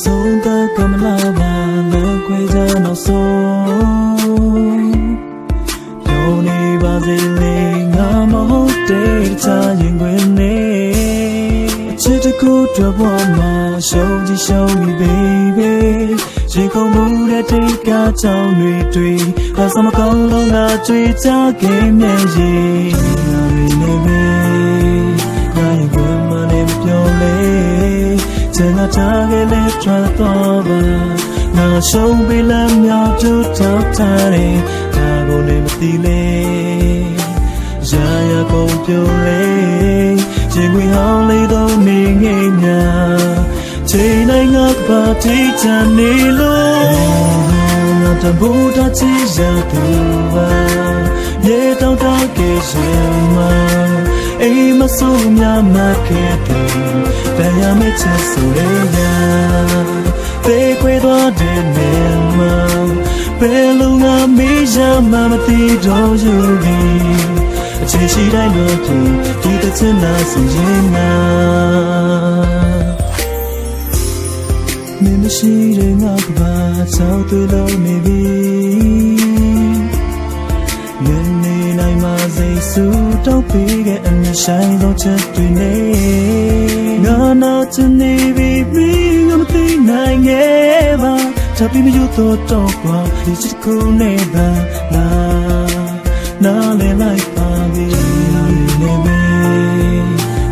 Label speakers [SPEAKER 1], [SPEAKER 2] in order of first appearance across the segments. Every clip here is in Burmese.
[SPEAKER 1] ဆုံးကကမလာပါလွယ်ခွေကြနောက်ဆုံးယောနေပါစေလေငါမဟုတ်တဲ့ချာရင်ခွင်နေအချစ်တကူတွေ့ပေါ်မှာရှုံးကြည့်ရှုံးမိ baby ရင်ခုန်မှုတဲ့တိတ်ကကြောင်တွေတွေ့အစမကောင်းလုံးကကြွေကြခဲ့မြဲရင်ငါတွေနေပဲငါရင်ခွင်မနေပြောလေကျန်တာခဲ့လေထွက်တော့ပါငါရှုံးပြီးလမ်းမြောက်တူထောက်ထားတယ်ဒါကိုလည်းမသိလေရာရာကုန်ပြိုလေရင်ခွင်ဟောင်းလေးတော့နေငိမ့်ညာချိန်တိုင်းငါကပါတိချာနေလို့ငါတဘူတာချီရသူပါမြေတောင်တကယ်ရှင်မအိမ်မဆိုးများမခဲ့တယ်ဘယ်ရမယ့်ချက်ဆိုရညာပေခွေသွားတဲ့နေမှာဘယ်လိုငါမေးရမှမသိတော့ယူပြီးအချိန်ရှိတိုင်းတော့ဒီတစ်ချက်နာစီရင်နာမင်းမရှိတဲ့ငါကပါချောက်သွေးလုံးနေပြီငယ်နေနိုင်မှစိတ်ဆူတော့ပြီးတဲ့အမြင်ဆိုင်သောချက်တွေနေငါနာချင်နေပြီငါမသိနိုင်ခဲ့ပါထပ်ပြီးမယူတော့ကွာဒီချစ်ကိုနေပါနာလေလိုက်ပါပြီနေပဲ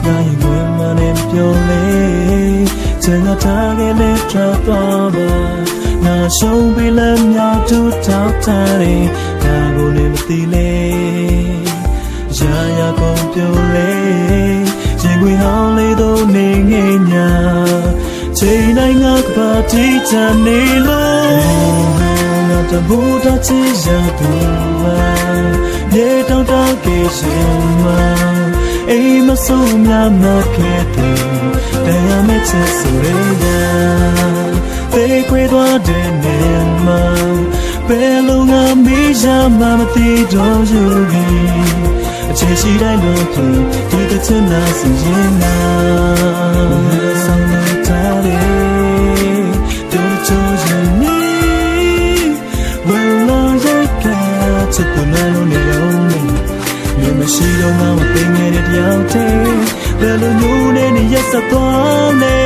[SPEAKER 1] ငါရင်ဝင်မနေပြောလေကျန်တာခဲ့လေထွက်တော့ပါငါရှုံးပြီးလမ်းမြောက်တူထောက်ထားတယ်ဒါကိုလည်းမသိလေရာရာကုန်ပြိုလေရင်ခွင်ဟောင်းလေးတော့နေငိမ့်ညာချိန်တိုင်းငါကပါတိချာနေလို့ငါတဘူတာချီရသူပါမြေတောင်တကယ်ရှင်မအိမ်မဆိုးများမခဲ့တယ်တရားမဲ့ချက်ဆိုရညာပေခွေသွားတဲ့နေမှာဘယ်လိုငါမေးရမှမသိတော့ယူပြီးအချိန်ရှိတိုင်းတော့ဒီတစ်ချက်နာစီရင်နာဆောင်ထားတယ်တို့ချိုးရင်နေဘယ်လိုရိုက်ကားချစ်တဲ့လုံးနေလုံးနေမရှိတော့မှမသိငယ်တဲ့တယောက်တည်းဘယ်လိုမျိုးနဲ့ရက်စက်သွားလဲ